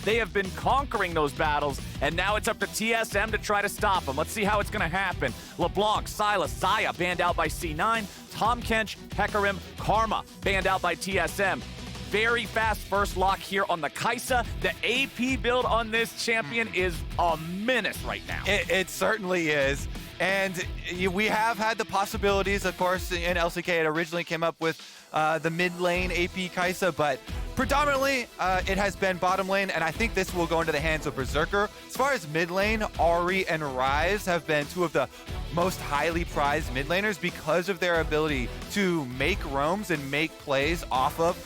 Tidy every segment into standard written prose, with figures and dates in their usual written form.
They have been conquering those battles, and now it's up to TSM to try to stop them. Let's see how it's going to happen. LeBlanc, Silas, Zaya banned out by C9. Tom Kench, Hecarim, Karma banned out by TSM. Very fast first lock here on the Kaisa. The AP build on this champion is a menace right now. It certainly is. And we have had the possibilities, of course, in LCK. It originally came up with the mid lane AP Kaisa, but predominantly it has been bottom lane, and I think this will go into the hands of Berserker. As far as mid lane, Ahri and Ryze have been two of the most highly prized mid laners because of their ability to make roams and make plays off of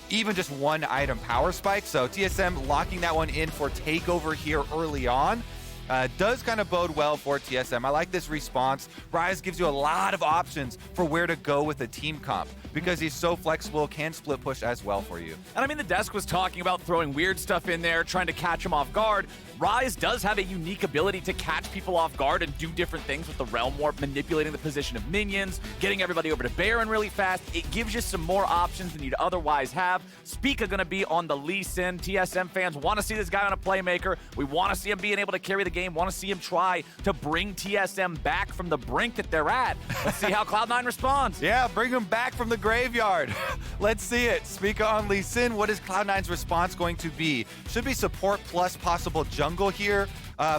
even just one item power spike. So TSM locking that one in for Takeover here early on. Does kind of bode well for TSM. I like this response. Ryze gives you a lot of options for where to go with the team comp because he's so flexible, can split push as well for you. And I mean, the desk was talking about throwing weird stuff in there, trying to catch him off guard. Ryze does have a unique ability to catch people off guard and do different things with the Realm Warp, manipulating the position of minions, getting everybody over to Baron really fast. It gives you some more options than you'd otherwise have. Spica gonna be on the Lee Sin. TSM fans want to see this guy on a playmaker. We want to see him being able to carry the game, want to see him try to bring TSM back from the brink that they're at. Let's see how Cloud9 responds. Yeah, bring him back from the graveyard. Let's see it. Spica on Lee Sin. What is Cloud9's response going to be? Should be support plus possible jungle here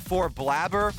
for Blaber.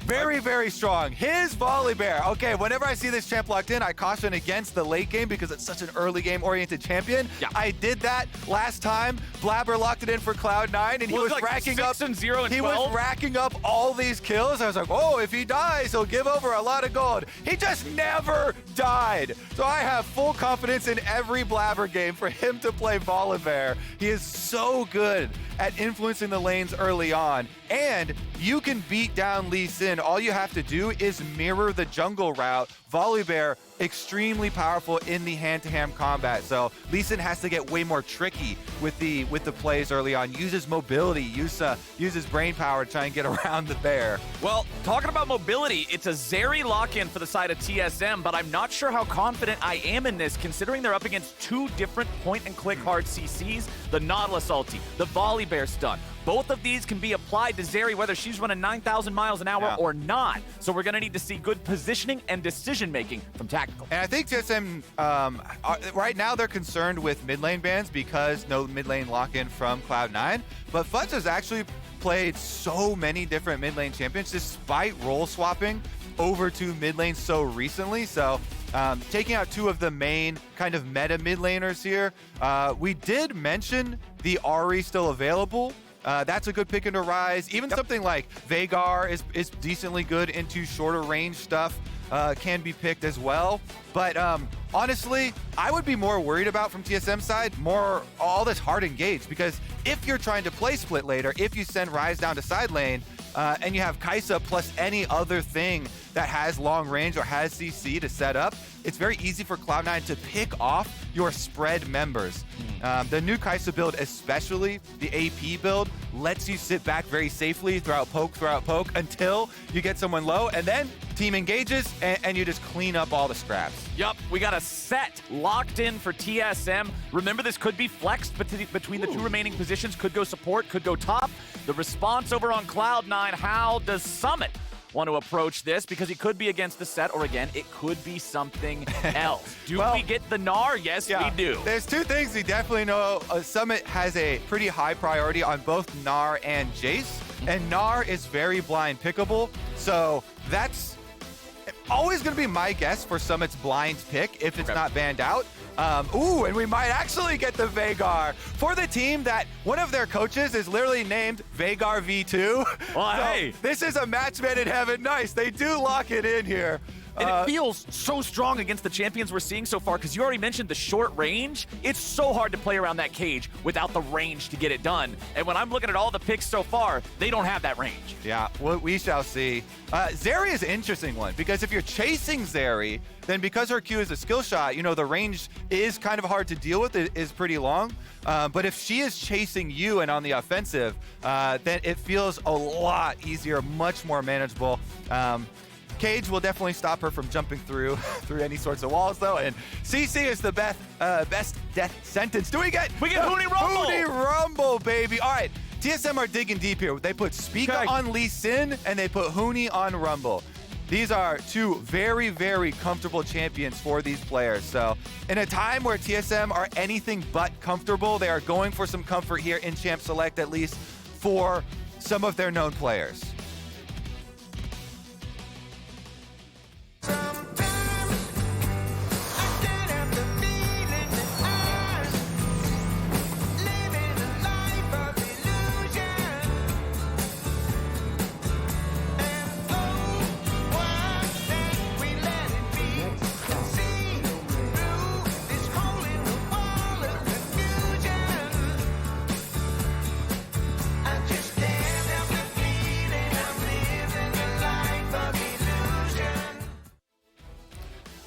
Very, very strong. His Volibear. Okay, whenever I see this champ locked in, I caution against the late game because it's such an early game oriented champion. Yeah. I did that last time. Blaber locked it in for Cloud9 and he was like racking up 6 and 0 and he 12? was racking up all these kills. I was like, oh, if he dies, he'll give over a lot of gold. He just never died. So I have full confidence in every Blaber game for him to play Volibear. He is so good at influencing the lanes early on, and you can beat down Lee Sin. All you have to do is mirror the jungle route. Volibear, extremely powerful in the hand-to-hand combat. So Lee Sin has to get way more tricky with the plays early on. Uses mobility, uses brain power to try and get around the bear. Well, talking about mobility, it's a Zeri lock-in for the side of TSM, but I'm not sure how confident I am in this, considering they're up against two different point-and-click hard CCs, the Nautilus ulti, the Volibear stun. Both of these can be applied to Zeri, whether she's running 9,000 miles an hour or not. So we're going to need to see good positioning and decision-making from Tactical. And I think TSM, right now they're concerned with mid lane bans because no mid lane lock-in from Cloud9. But Fudge has actually played so many different mid lane champions despite role swapping over to mid lane so recently. So taking out two of the main kind of meta mid laners here. We did mention the Ahri still available. That's a good pick into Ryze. Even something like Veigar is decently good into shorter range stuff, can be picked as well. But honestly, I would be more worried about from TSM side, all this hard engage, because if you're trying to play split later, if you send Ryze down to side lane, and you have Kaisa plus any other thing that has long range or has CC to set up, it's very easy for Cloud9 to pick off your spread members. The new Kaisa build, especially the AP build, lets you sit back very safely throughout poke until you get someone low, and then team engages and you just clean up all the scraps. Yup, we got a Sett locked in for TSM. Remember, this could be flexed between the two remaining positions. Could go support, could go top. The response over on Cloud9, how does Summit want to approach this? Because he could be against the Sett, or again, it could be something else. Do we get the Gnar? Yes, we do. There's two things we definitely know. Summit has a pretty high priority on both Gnar and Jace, and Gnar is very blind pickable, so that's always going to be my guess for Summit's blind pick if it's not banned out. And we might actually get the Veigar for the team that one of their coaches is literally named Veigar V2. Well, so hey. This is a match made in heaven. Nice. They do lock it in here. And it feels so strong against the champions we're seeing so far, because you already mentioned the short range. It's so hard to play around that cage without the range to get it done. And when I'm looking at all the picks so far, they don't have that range. Yeah, well, we shall see. Zeri is an interesting one, because if you're chasing Zeri, then because her Q is a skill shot, the range is kind of hard to deal with. It is pretty long. But if she is chasing you and on the offensive, then it feels a lot easier, much more manageable. Cage will definitely stop her from jumping through any sorts of walls, though, and CC is the best death sentence. Do we get Huni Rumble? Huni Rumble, baby. All right, TSM are digging deep here. They put Spica on Lee Sin, and they put Huni on Rumble. These are two very, very comfortable champions for these players. So in a time where TSM are anything but comfortable, they are going for some comfort here in Champ Select, at least for some of their known players.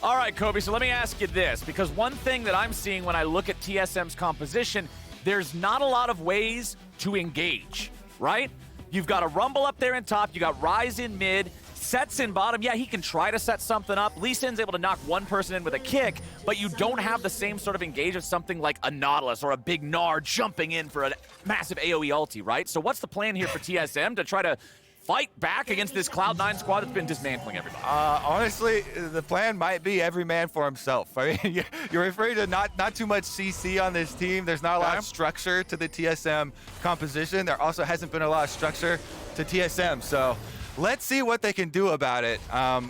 All right, Kobe, so let me ask you this, because one thing that I'm seeing when I look at TSM's composition, there's not a lot of ways to engage, right? You've got a Rumble up there in top, you got Ryze in mid, Sett's in bottom. Yeah, he can try to set something up. Lee Sin's able to knock one person in with a kick, but you don't have the same sort of engage of something like a Nautilus or a big Gnar jumping in for a massive AoE ulti, right? So what's the plan here for TSM to try to fight back against this Cloud9 squad that's been dismantling everybody? Honestly, the plan might be every man for himself. I mean, you're referring to not too much CC on this team. There's not a lot of structure to the TSM composition. There also hasn't been a lot of structure to TSM. So let's see what they can do about it.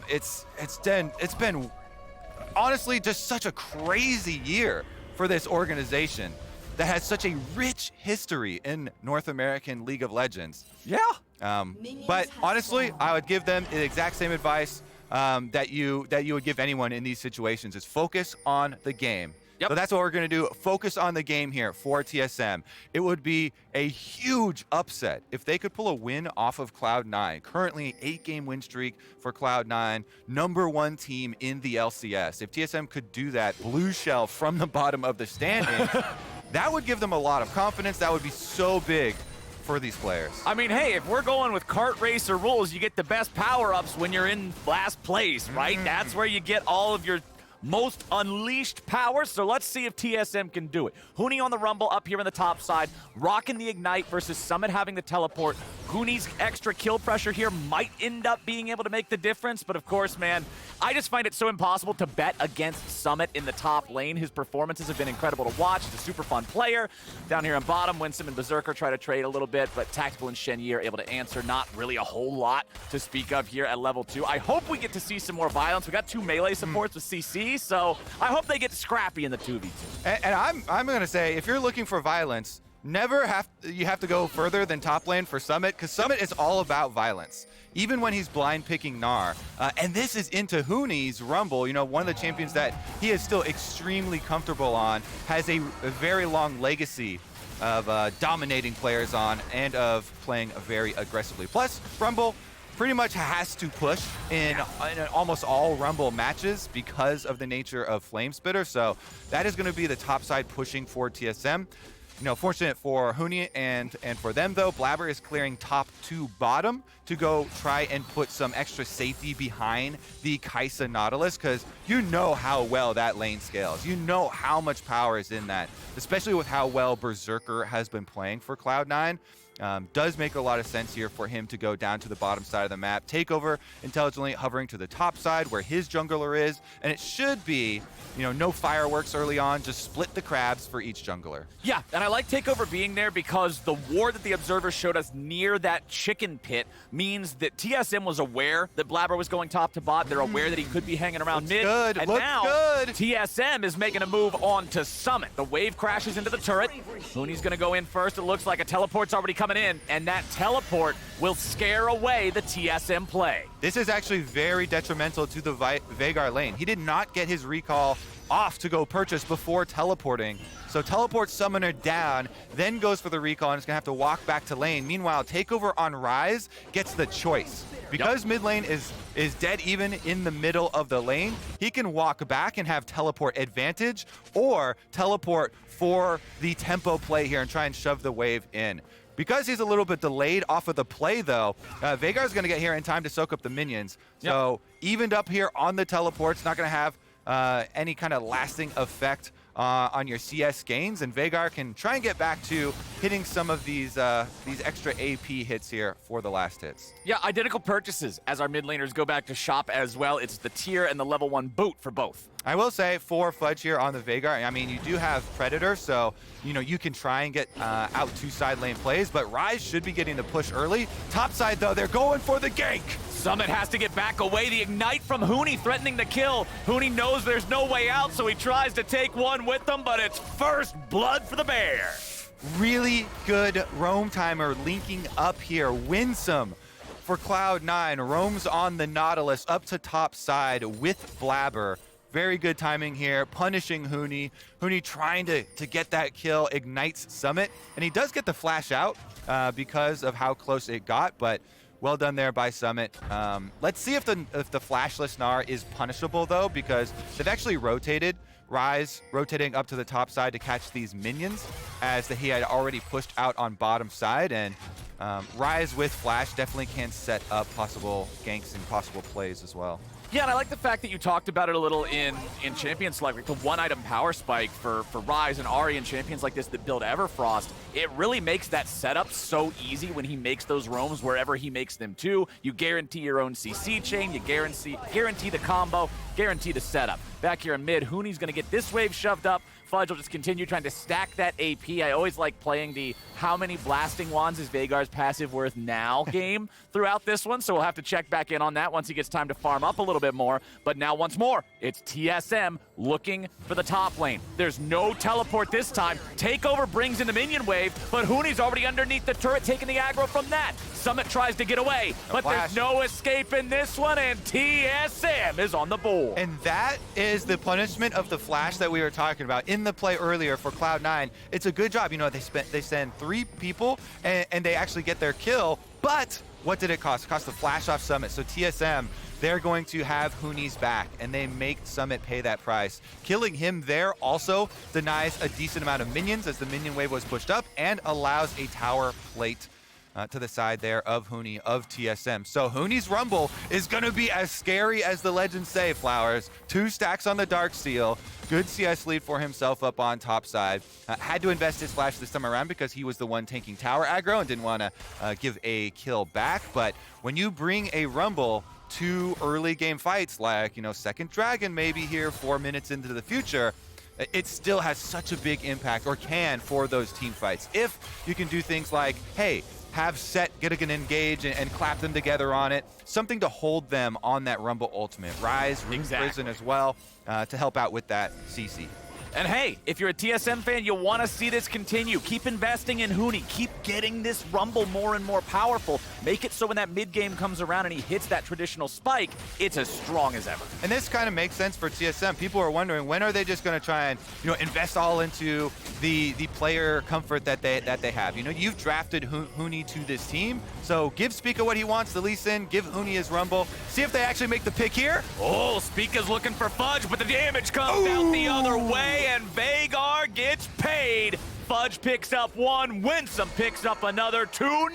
It's been honestly just such a crazy year for this organization that has such a rich history in North American League of Legends. Yeah. But honestly, I would give them the exact same advice that you would give anyone in these situations: is focus on the game. Yep. So that's what we're going to do. Focus on the game here for TSM. It would be a huge upset if they could pull a win off of Cloud9. Currently, 8-game win streak for Cloud9, #1 team in the LCS. If TSM could do that, blue shell from the bottom of the standings, that would give them a lot of confidence. That would be so big for these players. I mean, hey, if we're going with kart racer rules, you get the best power-ups when you're in last place, right? That's where you get all of your most unleashed powers, so let's see if TSM can do it. Huni on the Rumble up here on the top side, rocking the Ignite versus Summit having the teleport. Huni's extra kill pressure here might end up being able to make the difference, but of course, man, I just find it so impossible to bet against Summit in the top lane. His performances have been incredible to watch. He's a super fun player. Down here on bottom, Winsome and Berserker try to trade a little bit, but Tactical and Shenyi are able to answer. Not really a whole lot to speak of here at level 2. I hope we get to see some more violence. We got 2 melee supports with CC, so I hope they get scrappy in the 2v2. And I'm going to say, if you're looking for violence, you have to go further than top lane for Summit, because Summit is all about violence. Even when he's blind picking Gnar. And this is into Huni's Rumble, one of the champions that he is still extremely comfortable on, has a very long legacy of dominating players on and of playing very aggressively. Plus, Rumble pretty much has to push in almost all Rumble matches because of the nature of Flame Spitter. So that is going to be the top side pushing for TSM. Fortunate for Huni and for them, though, Blaber is clearing top to bottom to go try and put some extra safety behind the Kaisa Nautilus, because you know how well that lane scales. You know how much power is in that, especially with how well Berserker has been playing for Cloud9. Does make a lot of sense here for him to go down to the bottom side of the map. Takeover intelligently hovering to the top side where his jungler is, and it should be, no fireworks early on, just split the crabs for each jungler. Yeah, and I like Takeover being there because the ward that the observers showed us near that chicken pit means that TSM was aware that Blaber was going top to bot. They're aware that he could be hanging around mid. Good. And Looks now good. TSM is making a move on to Summit. The wave crashes into the turret. Huni's going to go in first. It looks like a teleport's already coming in, and that teleport will scare away the TSM play. This is actually very detrimental to the Veigar lane. He did not get his recall off to go purchase before teleporting. So teleports Summoner down, then goes for the recall and is going to have to walk back to lane. Meanwhile, Takeover on Ryze gets the choice. Because mid lane is dead even in the middle of the lane, he can walk back and have teleport advantage, or teleport for the tempo play here and try and shove the wave in. Because he's a little bit delayed off of the play, though, Veigar's going to get here in time to soak up the minions. So evened up here on the teleports, not going to have any kind of lasting effect on your CS gains, and Veigar can try and get back to hitting some of these extra AP hits here for the last hits. Yeah, identical purchases as our mid laners go back to shop as well. It's the tier and the level 1 boot for both. I will say for Fudge here on the Veigar, I mean, you do have Predator, so, you know, you can try and get out 2 side lane plays, but Ryze should be getting the push early. Top side, though, they're going for the gank. Summit has to get back away. The ignite from Huni threatening the kill. Huni knows there's no way out, so he tries to take one with them, but it's first blood for the bear. Really good roam timer linking up here. Winsome for Cloud9 roams on the Nautilus up to top side with Blaber. Very good timing here, punishing Huni. Huni trying to get that kill, ignites Summit, and he does get the flash out because of how close it got, but well done there by Summit. Let's see if the flashless Gnar is punishable, though, because they've actually rotated. Ryze rotating up to the top side to catch these minions, as he had already pushed out on bottom side, and Ryze with flash definitely can set up possible ganks and possible plays as well. Yeah, and I like the fact that you talked about it a little in Champion Select, like the one-item power spike for Ryze and Ahri and champions like this that build Everfrost. It really makes that setup so easy when he makes those roams wherever he makes them too. You guarantee your own CC chain, you guarantee the combo, guarantee the setup. Back here in mid, Huni's going to get this wave shoved up. Fudge will just continue trying to stack that AP. I always like playing the how many blasting wands is Veigar's passive worth now game throughout this one, so we'll have to check back in on that once he gets time to farm up a little bit more. But now once more, it's TSM looking for the top lane. There's no teleport this time. Takeover brings in the minion wave, but Huni's already underneath the turret taking the aggro from that. Summit tries to get away, but there's no escape in this one, and TSM is on the board. And that is the punishment of the flash that we were talking about in the play earlier for Cloud9. It's a good job. You know, they send 3 people and they actually get their kill, but what did it cost? It cost the flash off Summit. So TSM, they're going to have Huni's back, and they make Summit pay that price. Killing him there also denies a decent amount of minions as the minion wave was pushed up, and allows a tower plate to the side there of Huni, of TSM. So Huni's Rumble is going to be as scary as the legends say, Flowers. 2 stacks on the Darksteel. Good CS lead for himself up on top side. Had to invest his flash this time around because he was the one tanking tower aggro and didn't want to give a kill back. But when you bring a Rumble to early game fights, like, you know, second Dragon maybe here 4 minutes into the future, it still has such a big impact, or can, for those team fights. If you can do things like, hey, have Sett get an engage and clap them together on it. Something to hold them on that Rumble ultimate. Ryze, Prison as well to help out with that CC. And hey, if you're a TSM fan, you want to see this continue. Keep investing in Huni. Keep getting this Rumble more and more powerful. Make it so when that mid game comes around and he hits that traditional spike, it's as strong as ever. And this kind of makes sense for TSM. People are wondering, when are they just going to try and, you know, invest all into the player comfort that they have? You know, you've drafted Huni to this team, so give Spica what he wants, the Lee Sin, give Huni his Rumble. See if they actually make the pick here. Oh, Spica's looking for Fudge, but the damage comes out the other way, and Veigar gets paid. Fudge picks up 1, Winsome picks up another, 2-0,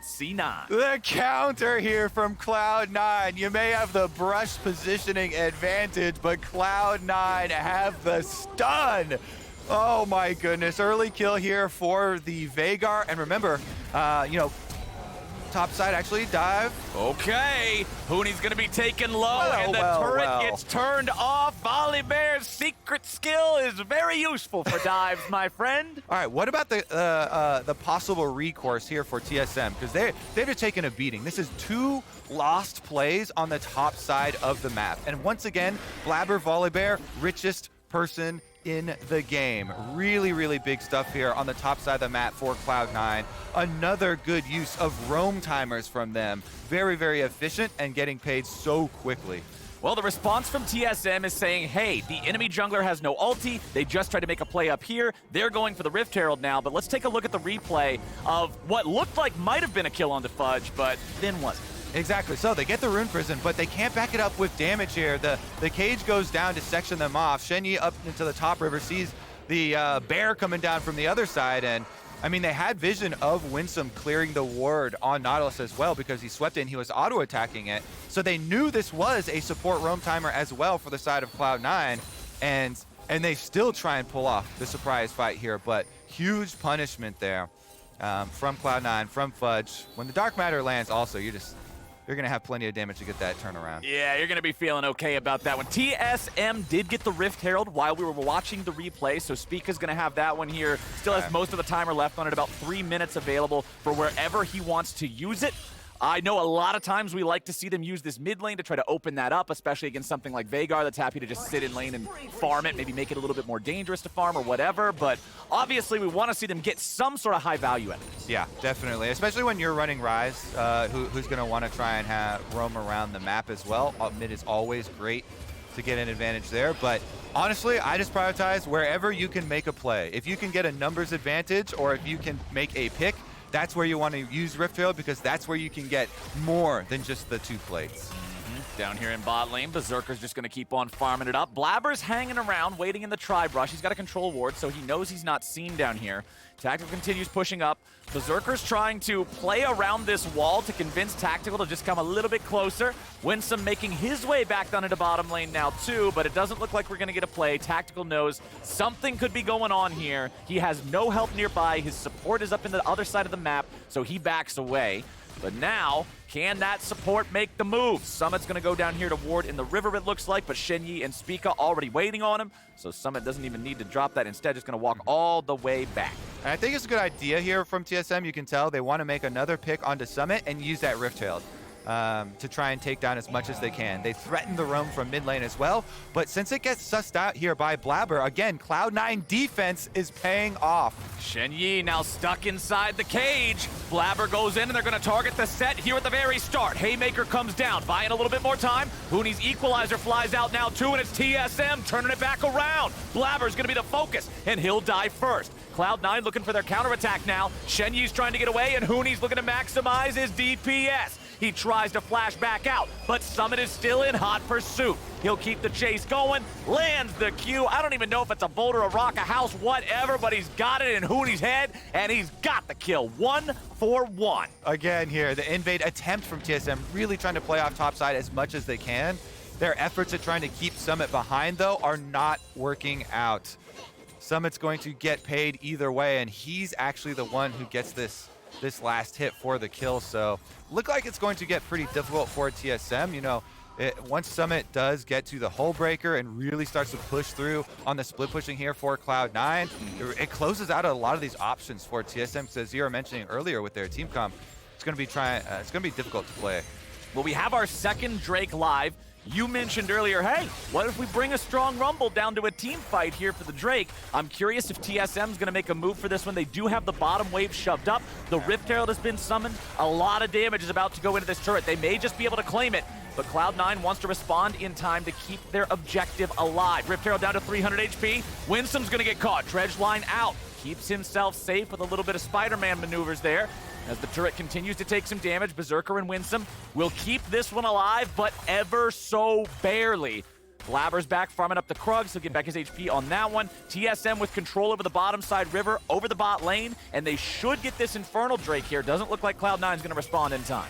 C9. The counter here from Cloud9. You may have the brush positioning advantage, but Cloud9 have the stun. Oh my goodness, early kill here for the Veigar. And remember, you know, top side actually dive. Okay, Huni's gonna be taken low, and the turret gets turned off. Volibear's secret skill is very useful for dives, my friend. All right, what about the possible recourse here for TSM? Because they've just taken a beating. This is 2 lost plays on the top side of the map. And once again, Blaber, Volibear, richest person in the game. Really, really big stuff here on the top side of the map for Cloud9. Another good use of roam timers from them. Very, very efficient and getting paid so quickly. Well, the response from TSM is saying, hey, the enemy jungler has no ulti. They just tried to make a play up here. They're going for the Rift Herald now, but let's take a look at the replay of what looked like might have been a kill onto Fudge, but then wasn't. Exactly. So they get the Rune Prison, but they can't back it up with damage here. The cage goes down to section them off. Shenyi up into the top river sees the bear coming down from the other side, and I mean, they had vision of Winsome clearing the ward on Nautilus as well because he swept in, he was auto-attacking it. So they knew this was a support roam timer as well for the side of Cloud9, and and they still try and pull off the surprise fight here, but huge punishment there from Cloud9, from Fudge. When the Dark Matter lands also, you're going to have plenty of damage to get that turnaround. Yeah, you're going to be feeling okay about that one. TSM did get the Rift Herald while we were watching the replay, so Spica's going to have that one here. Still has most of the timer left on it, about 3 minutes available for wherever he wants to use it. I know a lot of times we like to see them use this mid lane to try to open that up, especially against something like Veigar that's happy to just sit in lane and farm it, maybe make it a little bit more dangerous to farm or whatever, but obviously we want to see them get some sort of high value enemies. Yeah, definitely, especially when you're running Ryze, who's going to want to try and roam around the map as well. Mid is always great to get an advantage there, but honestly, I just prioritize wherever you can make a play. If you can get a numbers advantage or if you can make a pick, that's where you want to use Rift Herald because that's where you can get more than just the 2 plates. Down here in bot lane, Berserker's just going to keep on farming it up. Blaber's hanging around, waiting in the tri-brush. He's got a control ward, so he knows he's not seen down here. Tactical continues pushing up. Berserker's trying to play around this wall to convince Tactical to just come a little bit closer. Winsome making his way back down into bottom lane now too, but it doesn't look like we're going to get a play. Tactical knows something could be going on here. He has no help nearby. His support is up in the other side of the map, so he backs away. But now, can that support make the move? Summit's going to go down here to ward in the river, it looks like, but Shenyi and Spica already waiting on him, so Summit doesn't even need to drop that. Instead, just going to walk all the way back. And I think it's a good idea here from TSM. You can tell they want to make another pick onto Summit and use that Rift Herald to try and take down as much as they can. They threaten the roam from mid lane as well, but since it gets sussed out here by Blaber, again, Cloud9 defense is paying off. Shenyi now stuck inside the cage. Blaber goes in and they're going to target the Sett here at the very start. Haymaker comes down, buying a little bit more time. Huni's equalizer flies out now too, and it's TSM turning it back around. Blaber's going to be the focus, and he'll die first. Cloud9 looking for their counterattack now. Shenyi's trying to get away, and Huni's looking to maximize his DPS. He tries to flash back out, but Summit is still in hot pursuit. He'll keep the chase going, lands the Q. I don't even know if it's a boulder, a rock, a house, whatever, but he's got it in Huni's head, and he's got the kill. 1 for 1. Again here, the invade attempt from TSM, really trying to play off topside as much as they can. Their efforts at trying to keep Summit behind, though, are not working out. Summit's going to get paid either way, and he's actually the one who gets this last hit for the kill, so look like it's going to get pretty difficult for TSM. You know, once Summit does get to the hull breaker and really starts to push through on the split pushing here for Cloud9, it closes out a lot of these options for TSM. So as you were mentioning earlier with their team comp, it's going to be difficult to play. Well, we have our second Drake live. You mentioned earlier, hey, what if we bring a strong Rumble down to a team fight here for the Drake? I'm curious if TSM's going to make a move for this one. They do have the bottom wave shoved up. The Rift Herald has been summoned. A lot of damage is about to go into this turret. They may just be able to claim it, but Cloud9 wants to respond in time to keep their objective alive. Rift Herald down to 300 HP. Winsome's going to get caught. Dredge line out. Keeps himself safe with a little bit of Spider-Man maneuvers there. As the turret continues to take some damage, Berserker and Winsome will keep this one alive, but ever so barely. Blaber's back farming up the Krugs. He'll get back his HP on that one. TSM with control over the bottom side river, over the bot lane, and they should get this Infernal Drake here. Doesn't look like Cloud9's going to respond in time.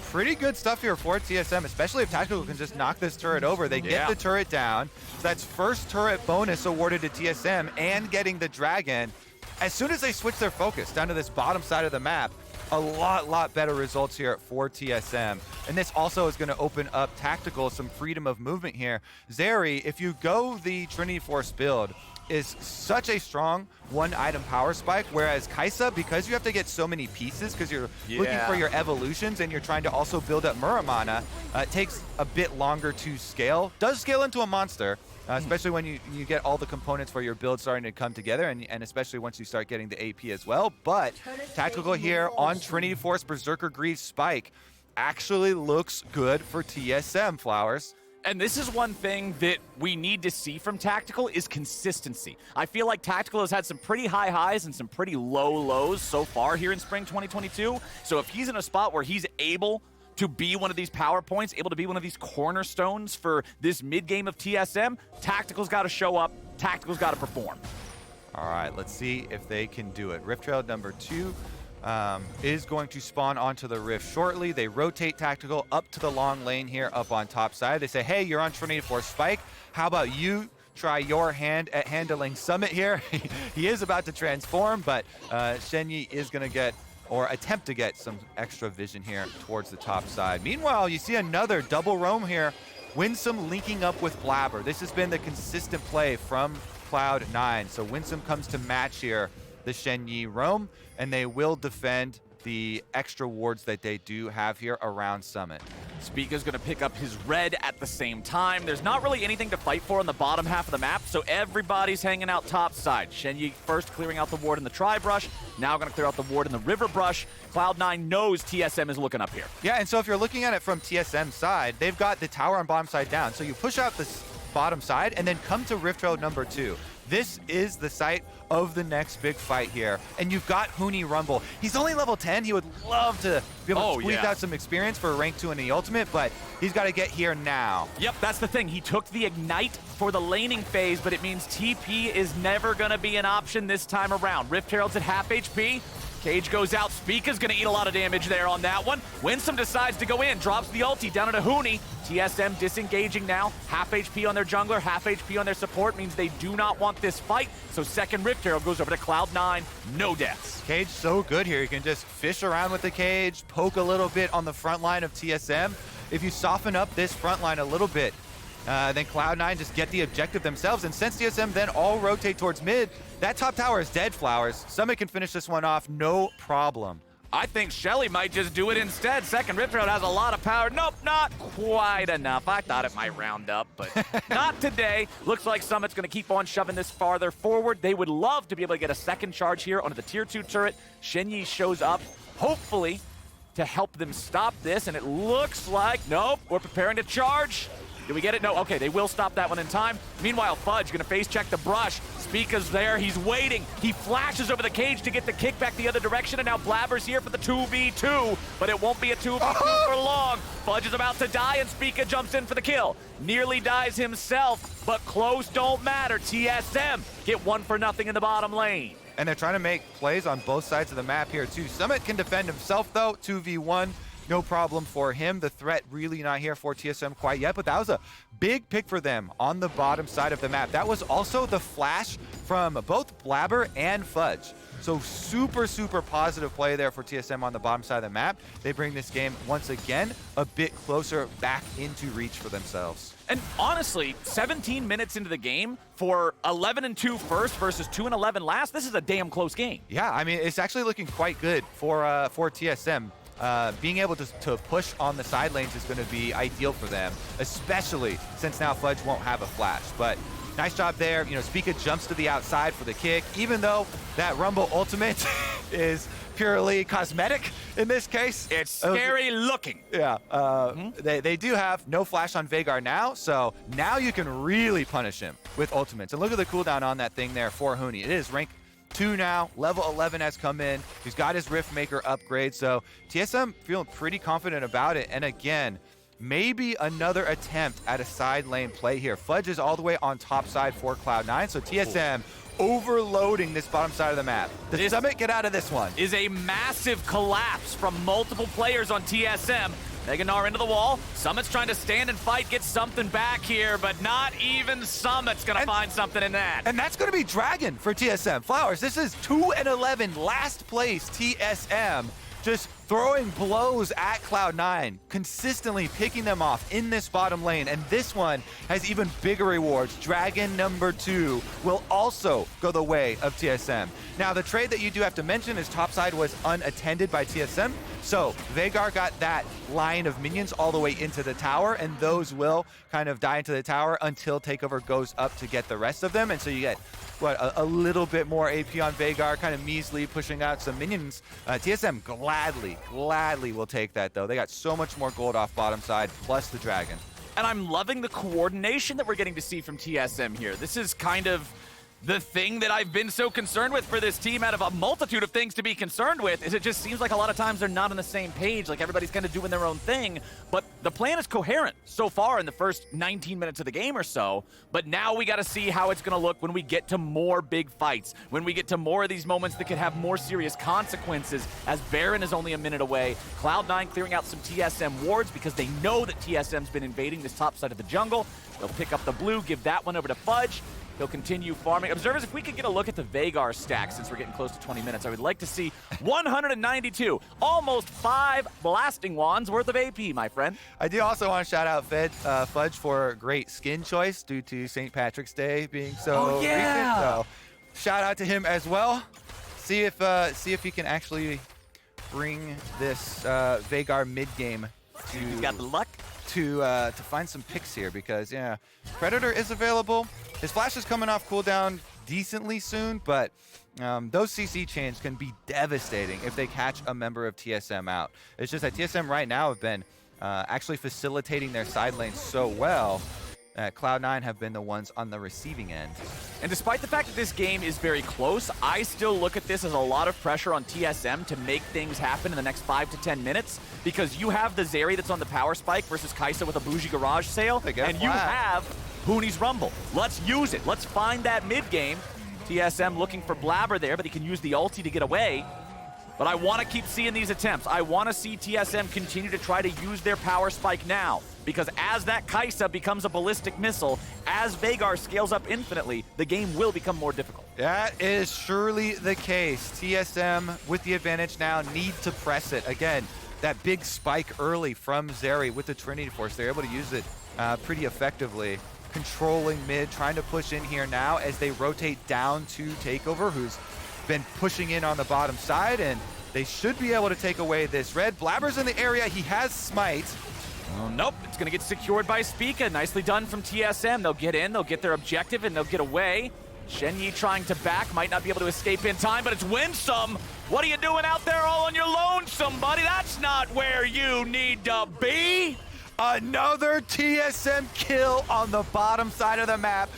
Pretty good stuff here for TSM, especially if Tactical can just knock this turret over. They get the turret down. So that's first turret bonus awarded to TSM and getting the Dragon. As soon as they switch their focus down to this bottom side of the map, a lot better results here for TSM. And this also is going to open up Tactical some freedom of movement here. Zeri, if you go the Trinity Force build, is such a strong one-item power spike, whereas Kaisa, because you have to get so many pieces, because you're looking for your evolutions and you're trying to also build up Muramana, it takes a bit longer to scale. Does scale into a monster, especially when you get all the components for your build starting to come together, and especially once you start getting the AP as well. But Tactical here on Trinity Force Berserker Greaves Spike actually looks good for TSM, Flowers. And this is one thing that we need to see from Tactical is consistency. I feel like Tactical has had some pretty high highs and some pretty low lows so far here in spring 2022. So if he's in a spot where he's able to be one of these power points, able to be one of these cornerstones for this mid-game of TSM, Tactical's got to show up, Tactical's got to perform. All right, let's see if they can do it. Rift Trail number 2 is going to spawn onto the Rift shortly. They rotate Tactical up to the long lane here up on top side. They say, hey, you're on Trinity Force Spike. How about you try your hand at handling Summit here. He is about to transform, but Shenyi is going to get, or attempt to get, some extra vision here towards the top side. Meanwhile, you see another double roam here. Winsome linking up with Blaber. This has been the consistent play from Cloud9. So Winsome comes to match here the Shenyi roam, and they will defend the extra wards that they do have here around Summit. Spica's gonna pick up his red at the same time. There's not really anything to fight for on the bottom half of the map, so everybody's hanging out top side. Shenyi first clearing out the ward in the tri-brush, now gonna clear out the ward in the river brush. Cloud9 knows TSM is looking up here. Yeah, and so if you're looking at it from TSM's side, they've got the tower on bottom side down. So you push out this bottom side and then come to Rift Trail number 2. This is the site of the next big fight here. And you've got Huni Rumble. He's only level 10. He would love to be able to squeeze out some experience for rank 2 in the ultimate, but he's got to get here now. Yep, that's the thing. He took the Ignite for the laning phase, but it means TP is never going to be an option this time around. Rift Herald's at half HP. Cage goes out. Spica's going to eat a lot of damage there on that one. Winsome decides to go in, drops the ulti down into Huni. TSM disengaging now. Half HP on their jungler, half HP on their support means they do not want this fight. So second Rift Herald goes over to Cloud9. No deaths. Cage so good here. You can just fish around with the Cage, poke a little bit on the front line of TSM. If you soften up this front line a little bit, then Cloud9 just get the objective themselves. And since TSM then all rotate towards mid, that top tower is dead, Flowers. Summit can finish this one off, no problem. I think Shelly might just do it instead. Second Rift Herald has a lot of power. Nope, not quite enough. I thought it might round up, but not today. Looks like Summit's going to keep on shoving this farther forward. They would love to be able to get a second charge here onto the tier 2 turret. Shenyi shows up, hopefully, to help them stop this, and it looks like, nope, we're preparing to charge. Do we get it? No. Okay, they will stop that one in time. Meanwhile, Fudge gonna face check the brush. Spica's there. He's waiting. He flashes over the Cage to get the kickback the other direction, and now Blaber's here for the 2v2, but it won't be a 2v2 for long. Fudge is about to die, and Spica jumps in for the kill. Nearly dies himself, but close don't matter. TSM get 1-for-0 in the bottom lane. And they're trying to make plays on both sides of the map here, too. Summit can defend himself, though. 2v1. No problem for him. The threat really not here for TSM quite yet, but that was a big pick for them on the bottom side of the map. That was also the flash from both Blaber and Fudge. So super, super positive play there for TSM on the bottom side of the map. They bring this game once again a bit closer back into reach for themselves. And honestly, 17 minutes into the game for 11-2 first versus 2-11 last, this is a damn close game. Yeah, I mean, it's actually looking quite good for TSM. Being able to push on the side lanes is going to be ideal for them, especially since now Fudge won't have a flash. But nice job there. You know, Spica jumps to the outside for the kick, even though that Rumble ultimate is purely cosmetic in this case. It's scary looking. Yeah. They do have no flash on Veigar now, so now you can really punish him with ultimates. And look at the cooldown on that thing there for Huni. It is rank 2 now, level 11 has come in. He's got his Rift Maker upgrade, so TSM feeling pretty confident about it. And again, maybe another attempt at a side lane play here. Fudge is all the way on top side for Cloud9, so TSM overloading this bottom side of the map. Does Summit get out of this one? Is a massive collapse from multiple players on TSM. Gnar into the wall. Summit's trying to stand and fight, get something back here, but not even Summit's gonna find something in that. And that's gonna be Dragon for TSM. Flowers, this is 2-11, last place TSM. Just throwing blows at Cloud9, consistently picking them off in this bottom lane. And this one has even bigger rewards. Dragon number 2 will also go the way of TSM. Now, the trade that you do have to mention is topside was unattended by TSM. So Veigar got that line of minions all the way into the tower, and those will kind of die into the tower until Takeover goes up to get the rest of them. And so you get, what, a little bit more AP on Veigar, kind of measly pushing out some minions. TSM gladly will take that, though. They got so much more gold off bottom side, plus the Dragon. And I'm loving the coordination that we're getting to see from TSM here. This is kind of The thing that I've been so concerned with for this team, out of a multitude of things to be concerned with, is it just seems like a lot of times they're not on the same page, like everybody's kind of doing their own thing, but the plan is coherent so far in the first 19 minutes of the game or so, but now we got to see how it's going to look when we get to more big fights, when we get to more of these moments that could have more serious consequences, as Baron is only a minute away, Cloud9 clearing out some TSM wards because they know that TSM's been invading this top side of the jungle. They'll pick up the blue, give that one over to Fudge. He'll continue farming. Observers, if we could get a look at the Veigar stack, since we're getting close to 20 minutes, I would like to see 192, almost 5 blasting wands worth of AP, my friend. I do also want to shout out Fudge for great skin choice due to St. Patrick's Day being so recent. So shout out to him as well. See if he can actually bring this Veigar mid game to. He's got the luck to find some picks here, because yeah, Predator is available. His flash is coming off cooldown decently soon, but those CC chains can be devastating if they catch a member of TSM out. It's just that TSM right now have been actually facilitating their side lanes so well. Cloud9 have been the ones on the receiving end. And despite the fact that this game is very close, I still look at this as a lot of pressure on TSM to make things happen in the next 5 to 10 minutes, because you have the Zeri that's on the power spike versus Kaisa with a bougie garage sale, and you have Huni's Rumble. Let's use it. Let's find that mid game. TSM looking for Blaber there, but he can use the ulti to get away. But I want to keep seeing these attempts. I want to see TSM continue to try to use their power spike now, because as that Kaisa becomes a ballistic missile, as Veigar scales up infinitely, the game will become more difficult. That is surely the case. TSM, with the advantage now, need to press it. Again, that big spike early from Zeri with the Trinity Force, they're able to use it pretty effectively. Controlling mid, trying to push in here now as they rotate down to Takeover, who's been pushing in on the bottom side, and they should be able to take away this red. Blaber's in the area. He has Smite. Oh, nope, it's going to get secured by Spica. Nicely done from TSM. They'll get in, they'll get their objective, and they'll get away. Shenyi trying to back, might not be able to escape in time, but it's Winsome. What are you doing out there all on your lonesome, buddy? That's not where you need to be. Another TSM kill on the bottom side of the map.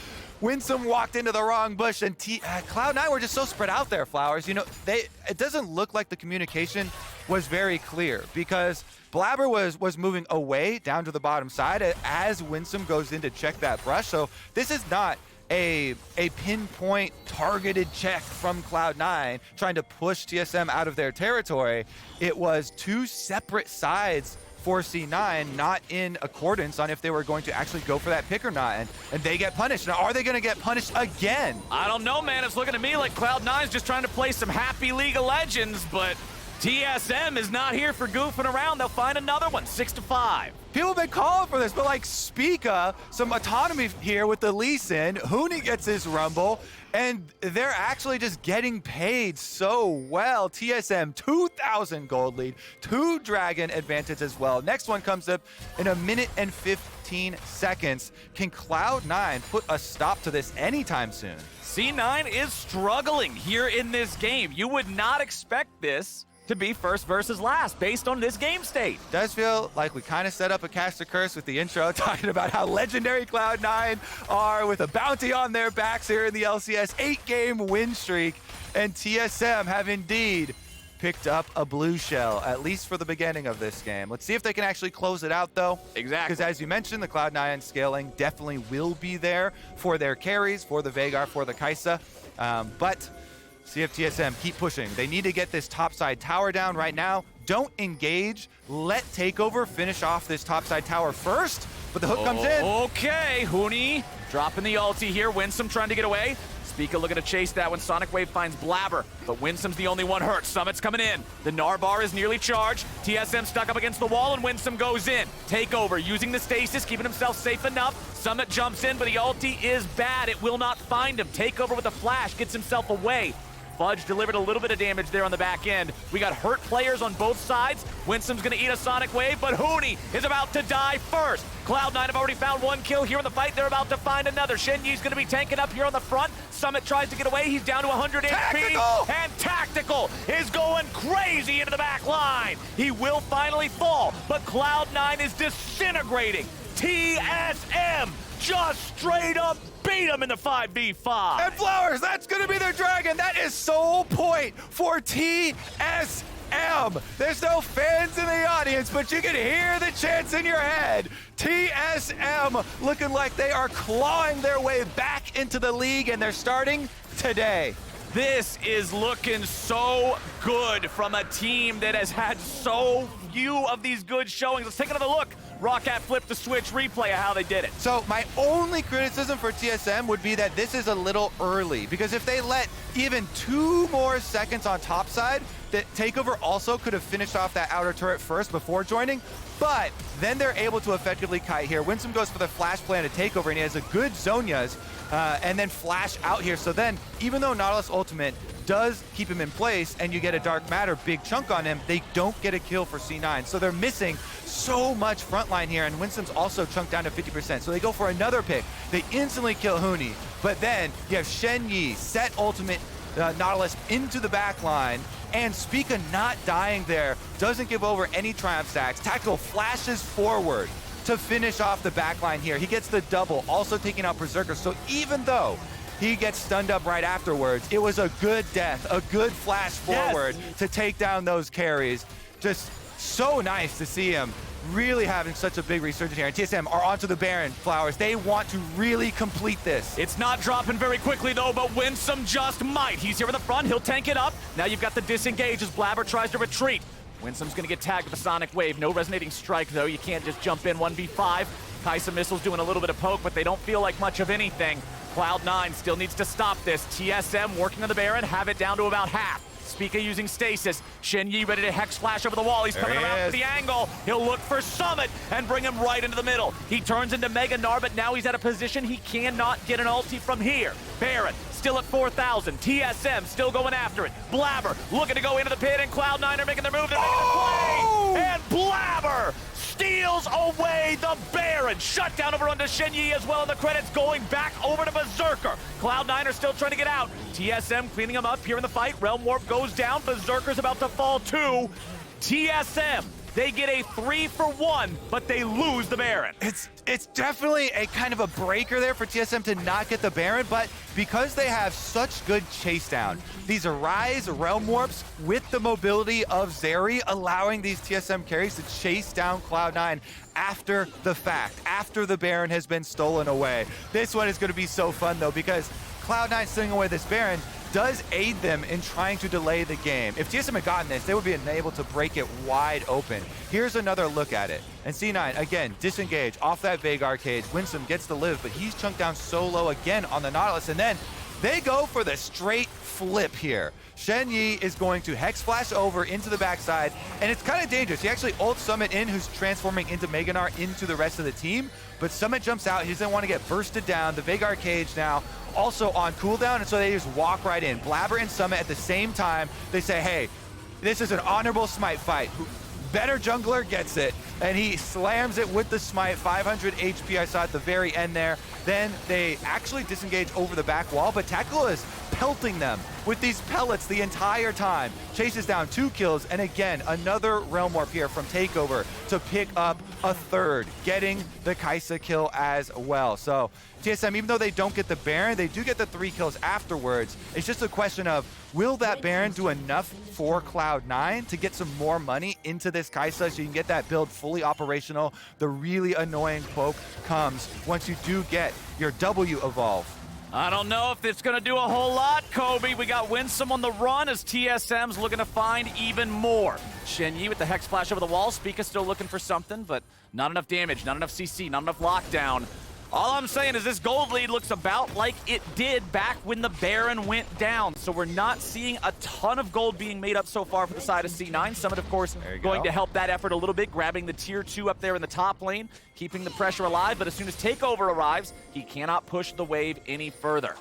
Winsome walked into the wrong bush, and Cloud9 were just so spread out there, Flowers. You know, it doesn't look like the communication was very clear, because Blaber was moving away down to the bottom side as Winsome goes in to check that brush. So this is not a pinpoint targeted check from Cloud9 trying to push TSM out of their territory. It was two separate sides for C9, not in accordance on if they were going to actually go for that pick or not, and they get punished. Now, are they going to get punished again? I don't know, man. It's looking to me like Cloud9's just trying to play some happy League of Legends, but TSM is not here for goofing around. They'll find another one, 6-5. People have been calling for this, but like Spica, some autonomy here with the Lee Sin. Huni gets his Rumble, and they're actually just getting paid so well. TSM, 2,000 gold lead, 2 Dragon advantage as well. Next one comes up in 1 minute and 15 seconds. Can Cloud9 put a stop to this anytime soon? C9 is struggling here in this game. You would not expect this to be first versus last based on this game state. Does feel like we kind of set up a cast a curse with the intro, talking about how legendary Cloud9 are with a bounty on their backs here in the LCS 8-game win streak, and TSM have indeed picked up a blue shell, at least for the beginning of this game. Let's see if they can actually close it out, though. Exactly. Because as you mentioned, the Cloud9 scaling definitely will be there for their carries, for the Veigar, for the Kaisa, but see if TSM keep pushing. They need to get this topside tower down right now. Don't engage. Let Takeover finish off this topside tower first, but the hook comes in. Okay, Huni dropping the ulti here. Winsome trying to get away. Spica looking to chase that when Sonic Wave finds Blaber, but Winsome's the only one hurt. Summit's coming in. The Gnar bar is nearly charged. TSM stuck up against the wall, and Winsome goes in. Takeover using the stasis, keeping himself safe enough. Summit jumps in, but the ulti is bad. It will not find him. Takeover with a flash gets himself away. Fudge delivered a little bit of damage there on the back end. We got hurt players on both sides. Winsome's gonna eat a Sonic Wave, but Huni is about to die first. Cloud9 have already found 1 kill here in the fight. They're about to find another. Shenyi's gonna be tanking up here on the front. Summit tries to get away. He's down to 100 HP. And Tactical is going crazy into the back line. He will finally fall, but Cloud9 is disintegrating. TSM just straight up beat beat him in the 5v5. And Flowers, that's going to be their dragon. That is sole point for TSM. There's no fans in the audience, but you can hear the chants in your head. TSM looking like they are clawing their way back into the league, and they're starting today. This is looking so good from a team that has had so few of these good showings. Let's take another look. Roccat flipped the switch replay of how they did it. So my only criticism for TSM would be that this is a little early, because if they let even 2 more seconds on top side, that Takeover also could have finished off that outer turret first before joining, but then they're able to effectively kite here. Winsome goes for the flash plan to Takeover, and he has a good Zhonya's, and then flash out here. So then, even though Nautilus ultimate does keep him in place and you get a Dark Matter big chunk on him, they don't get a kill for C9. So they're missing so much frontline here, and Winsome's also chunked down to 50%. So they go for another pick. They instantly kill Huni, but then you have Shenyi, Sett ultimate Nautilus into the back line, and Spica not dying there, doesn't give over any Triumph stacks. Tactical flashes forward to finish off the back line here. He gets the double, also taking out Berserker. So even though he gets stunned up right afterwards, it was a good death, a good flash forward to take down those carries. Just so nice to see him really having such a big resurgence here. And TSM are onto the Baron, Flowers. They want to really complete this. It's not dropping very quickly though, but Winsome just might. He's here in the front, he'll tank it up. Now you've got the disengage as Blaber tries to retreat. Winsome's gonna get tagged with a Sonic Wave. No resonating strike though, you can't just jump in 1v5. Kaisa missiles doing a little bit of poke, but they don't feel like much of anything. Cloud9 still needs to stop this. TSM working on the Baron, have it down to about half. Spica using stasis. Shenyi ready to hex flash over the wall. He's coming around with the angle. He'll look for Summit and bring him right into the middle. He turns into Mega Gnar, but now he's at a position he cannot get an ulti from here. Baron still at 4,000. TSM still going after it. Blaber looking to go into the pit, and Cloud9 are making their move. They're making the play. And Blaber steals away the Baron. Shut down over onto Shenyi as well, and the credits going back over to Berserker. Cloud9 are still trying to get out. TSM cleaning them up here in the fight. Realm Warp goes down. Berserker's about to fall too. TSM, they get a 3-for-1, but they lose the Baron. It's definitely a kind of a breaker there for TSM to not get the Baron, but because they have such good chase down, these Ryze Realm Warps with the mobility of Zeri, allowing these TSM carries to chase down Cloud9 after the fact, after the Baron has been stolen away. This one is going to be so fun though, because Cloud9 stealing away this Baron does aid them in trying to delay the game. If TSM had gotten this, they would be able to break it wide open. Here's another look at it. And C9, again, disengage off that Veigar cage. Winsome gets the live, but he's chunked down so low again on the Nautilus. And then they go for the straight flip here. Shenyi is going to Hex Flash over into the backside, and it's kind of dangerous. He actually ults Summit in, who's transforming into Mega Gnar into the rest of the team, but Summit jumps out. He doesn't want to get bursted down. The Veigar cage now also on cooldown, and so they just walk right in. Blaber and Summit at the same time. They say, hey, this is an honorable smite fight. Better jungler gets it, and he slams it with the smite. 500 HP I saw at the very end there. Then they actually disengage over the back wall, but Tackle is pelting them with these pellets the entire time. Chases down 2 kills, and again, another Realm Warp here from Takeover to pick up a third, getting the Kaisa kill as well. So TSM, even though they don't get the Baron, they do get the 3 kills afterwards. It's just a question of, will that Baron do enough for Cloud9 to get some more money into this Kaisa so you can get that build fully operational? The really annoying poke comes once you do get your W evolve. I don't know if it's going to do a whole lot, Kobe. We got Winsome on the run as TSM's looking to find even more. Shenyi with the Hex Flash over the wall. Spica's still looking for something, but not enough damage, not enough CC, not enough lockdown. All I'm saying is this gold lead looks about like it did back when the Baron went down. So we're not seeing a ton of gold being made up so far for the side of C9. Summit, of course, going to help that effort a little bit, grabbing the tier 2 up there in the top lane, keeping the pressure alive. But as soon as Takeover arrives, he cannot push the wave any further.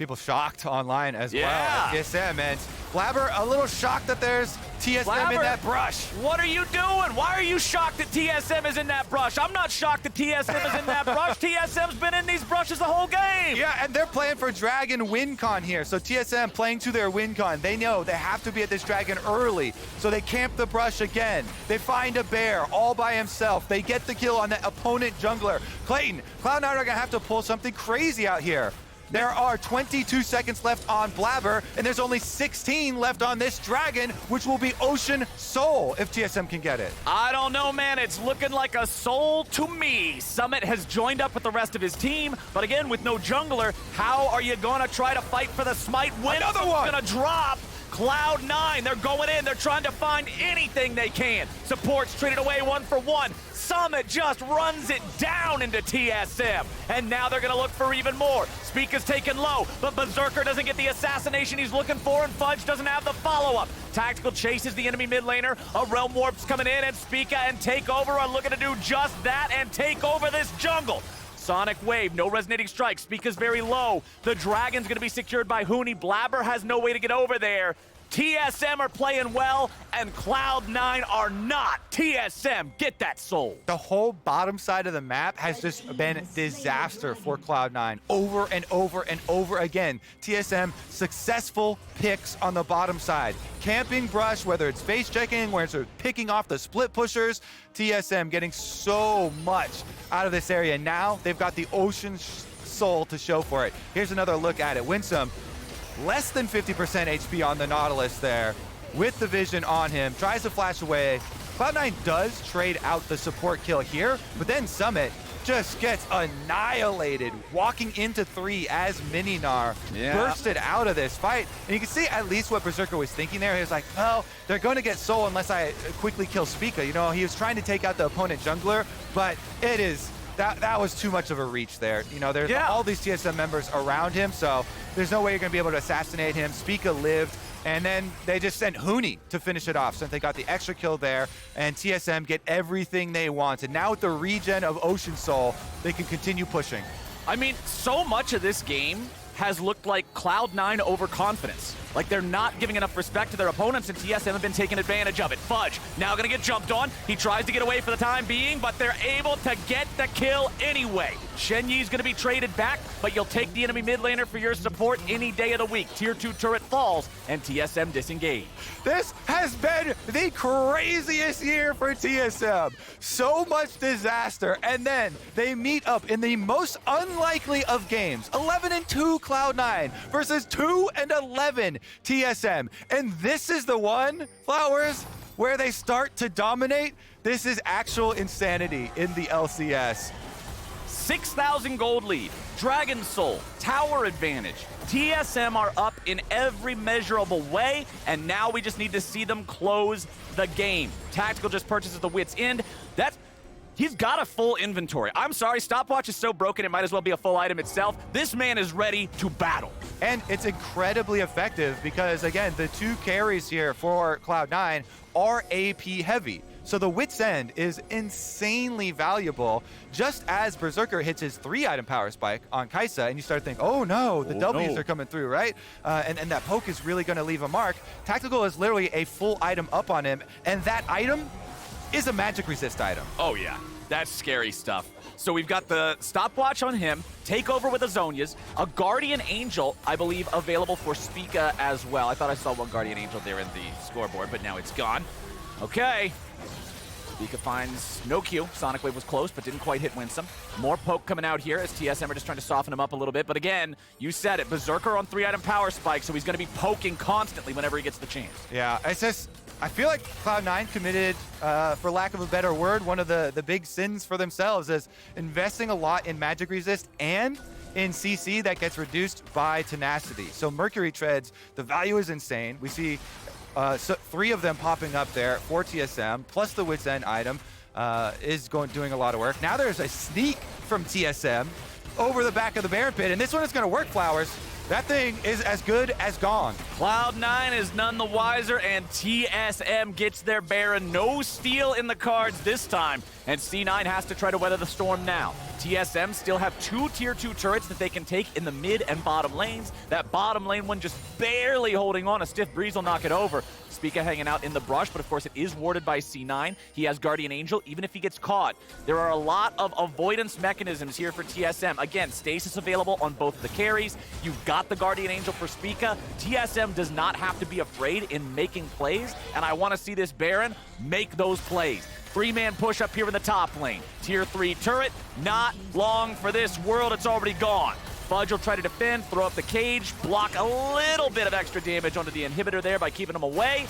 people shocked online as well Yeah. at TSM. And Blaber a little shocked that there's TSM in Blaber, that brush. What are you doing? Why are you shocked that TSM is in that brush? I'm not shocked that TSM is in that brush. TSM's been in these brushes the whole game. Yeah, and they're playing for Dragon win con here. So TSM playing to their win con. They know they have to be at this Dragon early. So they camp the brush again. They find a bear all by himself. They get the kill on the opponent jungler. Clayton, Cloud9 are gonna have to pull something crazy out here. There are 22 seconds left on Blaber, and there's only 16 left on this Dragon, which will be Ocean Soul if TSM can get it. I don't know, man. It's looking like a soul to me. Summit has joined up with the rest of his team, but again, with no jungler, how are you going to try to fight for the smite? Another one! Going to drop. Cloud9, they're going in. They're trying to find anything they can. Support's traded away 1 for 1. Summit just runs it down into TSM. And now they're going to look for even more. Spica's taken low, but Berserker doesn't get the assassination he's looking for, and Fudge doesn't have the follow-up. Tactical chases the enemy mid laner. A Realm Warp's coming in, and Spica and Takeover are looking to do just that and take over this jungle. Sonic Wave, no resonating strike. Spica's very low. The Dragon's going to be secured by Huni. Blaber has no way to get over there. TSM are playing well, and Cloud9 are not. TSM, get that soul. The whole bottom side of the map has just been disaster for Cloud9 over and over and over again. TSM successful picks on the bottom side. Camping brush, whether it's face checking, whether it's picking off the split pushers, TSM getting so much out of this area. Now they've got the Ocean Soul to show for it. Here's another look at it. Winsome, less than 50% HP on the Nautilus there, with the vision on him, tries to flash away. Cloud9 does trade out the support kill here, but then Summit just gets annihilated, walking into 3 as Gnar bursted out of this fight. And you can see at least what Berserker was thinking there. He was like, oh, they're going to get soul unless I quickly kill Spica. You know, he was trying to take out the opponent jungler, but it is... That was too much of a reach there. You know, there's all these TSM members around him, so there's no way you're going to be able to assassinate him. Spica lived, and then they just sent Huni to finish it off. So they got the extra kill there, and TSM get everything they want. And now with the regen of Ocean Soul, they can continue pushing. I mean, so much of this game has looked like Cloud9 overconfidence. Like they're not giving enough respect to their opponents, and TSM have been taking advantage of it. Fudge, now gonna get jumped on. He tries to get away for the time being, but they're able to get the kill anyway. Shenyi's gonna be traded back, but you'll take the enemy mid laner for your support any day of the week. Tier 2 turret falls, and TSM disengage. This has been the craziest year for TSM. So much disaster, and then they meet up in the most unlikely of games. 11-2 Cloud9 versus 2-11 TSM. And this is the one, Flowers, where they start to dominate. This is actual insanity in the LCS. 6,000 gold lead, Dragon Soul, tower advantage. TSM are up in every measurable way, and now we just need to see them close the game. Tactical just purchases the Wit's End. He's got a full inventory. I'm sorry, stopwatch is so broken it might as well be a full item itself. This man is ready to battle. And it's incredibly effective because, again, the 2 carries here for Cloud9 are AP heavy. So the Wit's End is insanely valuable, just as Berserker hits his 3-item power spike on Kaisa, and you start to think, oh no, the W's are coming through, right? And that poke is really going to leave a mark. Tactical is literally a full item up on him, and that item is a magic resist item. Oh yeah, that's scary stuff. So we've got the stopwatch on him, Takeover with Azonias, a Guardian Angel, I believe, available for Spica as well. I thought I saw one Guardian Angel there in the scoreboard, but now it's gone. Okay. Spica finds no Q. Sonic Wave was close, but didn't quite hit Winsome. More poke coming out here as TSM are just trying to soften him up a little bit. But again, you said it, Berserker on 3-item power spike, so he's going to be poking constantly whenever he gets the chance. Yeah, it's just, I feel like Cloud9 committed, for lack of a better word, one of the big sins for themselves is investing a lot in magic resist and in CC that gets reduced by tenacity. So Mercury Treads, the value is insane. We see 3 of them popping up there for TSM, plus the Wit's End item is doing a lot of work. Now there's a sneak from TSM over the back of the Baron Pit, and this one is going to work, Flowers. That thing is as good as gone. Cloud9 is none the wiser, and TSM gets their Baron. No steal in the cards this time, and C9 has to try to weather the storm now. TSM still have 2 tier 2 turrets that they can take in the mid and bottom lanes. That bottom lane one just barely holding on. A stiff breeze will knock it over. Spica hanging out in the brush, but of course it is warded by C9. He has Guardian Angel, even if he gets caught. There are a lot of avoidance mechanisms here for TSM. Again, stasis available on both of the carries. You've got the Guardian Angel for Spica. TSM does not have to be afraid in making plays, and I want to see this Baron make those plays. 3-man push up here in the top lane. Tier 3 turret, not long for this world, it's already gone. Fudge will try to defend, throw up the cage, block a little bit of extra damage onto the inhibitor there by keeping him away.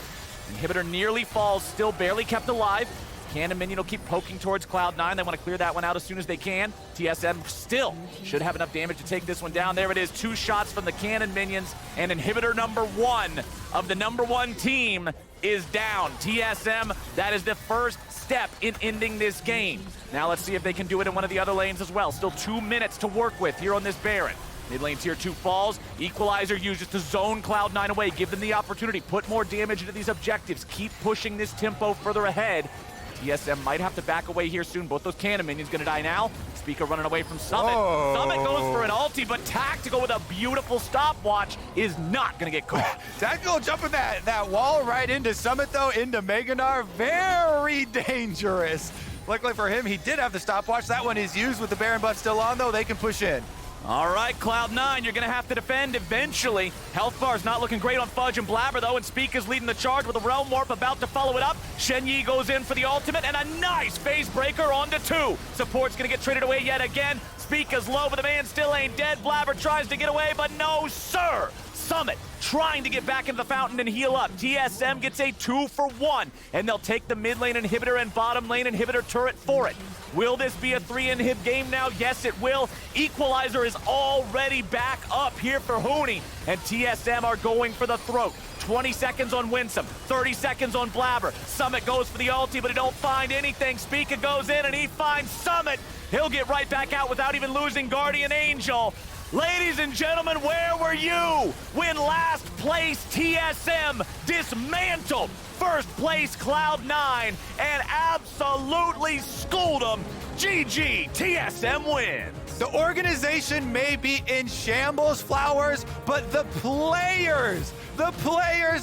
Inhibitor nearly falls, still barely kept alive. Cannon minion will keep poking towards Cloud9. They want to clear that one out as soon as they can. TSM still should have enough damage to take this one down. There it is, 2 shots from the cannon minions, and inhibitor number 1 of the number 1 team is down. TSM, that is the first step in ending this game. Now let's see if they can do it in one of the other lanes as well. Still 2 minutes to work with here on this Baron. Mid lane tier 2 falls. Equalizer uses to zone Cloud9 away. Give them the opportunity. Put more damage into these objectives. Keep pushing this tempo further ahead. TSM might have to back away here soon. Both those cannon minions gonna die now. Spica running away from Summit. Whoa. Summit goes for an ulti, but Tactical with a beautiful stopwatch is not gonna get caught. Tactical jumping that wall right into Summit, though, into Gnar. Very dangerous. Luckily for him, he did have the stopwatch. That one is used with the Baron buff still on, though. They can push in. All right, Cloud9, you're going to have to defend eventually. Health bar is not looking great on Fudge and Blaber, though, and Spica's leading the charge with a Realm Warp about to follow it up. Shenyi goes in for the ultimate, and a nice phase breaker onto 2. Support's going to get traded away yet again. Spica's low, but the man still ain't dead. Blaber tries to get away, but no, sir! Summit trying to get back into the fountain and heal up. TSM gets a 2-for-1, and they'll take the mid lane inhibitor and bottom lane inhibitor turret for it. Will this be a 3-inhib game now? Yes, it will. Equalizer is already back up here for Huni, and TSM are going for the throat. 20 seconds on Winsome, 30 seconds on Blaber. Summit goes for the ulti, but he don't find anything. Spica goes in, and he finds Summit. He'll get right back out without even losing Guardian Angel. Ladies and gentlemen, where were you when last place TSM dismantled first place Cloud9 and absolutely schooled them? GG, TSM wins. The organization may be in shambles, Flowers, but the players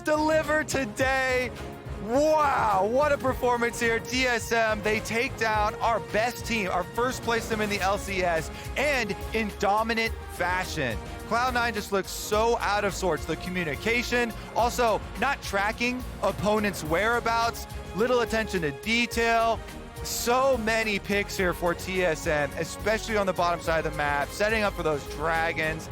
deliver today. Wow, what a performance here. TSM, they take down our best team, our first place team in the LCS, and in dominant fashion. Cloud9 just looks so out of sorts. The communication, also not tracking opponents' whereabouts, little attention to detail. So many picks here for TSM, especially on the bottom side of the map, setting up for those dragons.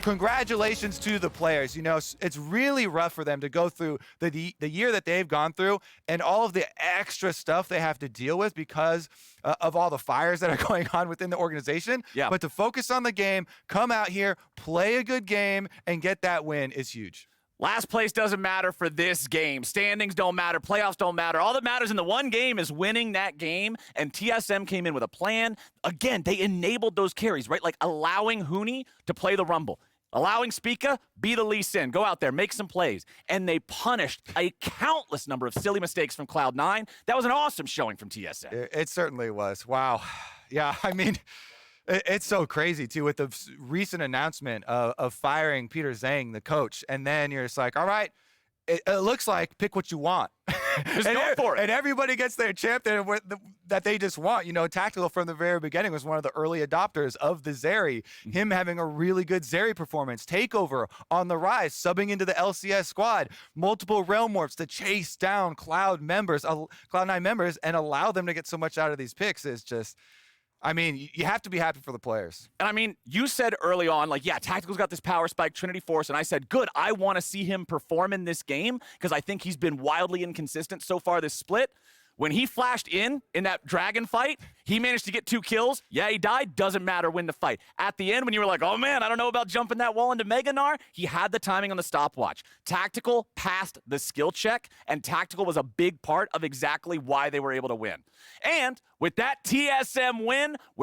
Congratulations to the players. You know, it's really rough for them to go through the year that they've gone through and all of the extra stuff they have to deal with because of all the fires that are going on within the organization. Yeah. But to focus on the game, come out here, play a good game, and get that win is huge. Last place doesn't matter for this game. Standings don't matter. Playoffs don't matter. All that matters in the one game is winning that game, and TSM came in with a plan. Again, they enabled those carries, right? Like allowing Huni to play the Rumble. Allowing Spica, be the Lee Sin, go out there, make some plays. And they punished a countless number of silly mistakes from Cloud9. That was an awesome showing from TSM. It certainly was. Wow. Yeah, I mean, it's so crazy, too, with the recent announcement of firing Peter Zhang, the coach. And then you're just like, all right, it looks like pick what you want. Just go for it. And everybody gets their champion that they just want. You know, Tactical from the very beginning was one of the early adopters of the Zeri. Him having a really good Zeri performance. Takeover on the Ryze, subbing into the LCS squad. Multiple Realm Warps to chase down Cloud9 members and allow them to get so much out of these picks is just... I mean, you have to be happy for the players. And I mean, you said early on, like, yeah, Tactical's got this power spike, Trinity Force, and I said, good, I want to see him perform in this game because I think he's been wildly inconsistent so far this split. When he flashed in that dragon fight, he managed to get 2 kills. Yeah, he died. Doesn't matter, win the fight. At the end, when you were like, oh man, I don't know about jumping that wall into Gnar, he had the timing on the stopwatch. Tactical passed the skill check, and Tactical was a big part of exactly why they were able to win. And with that TSM win, we're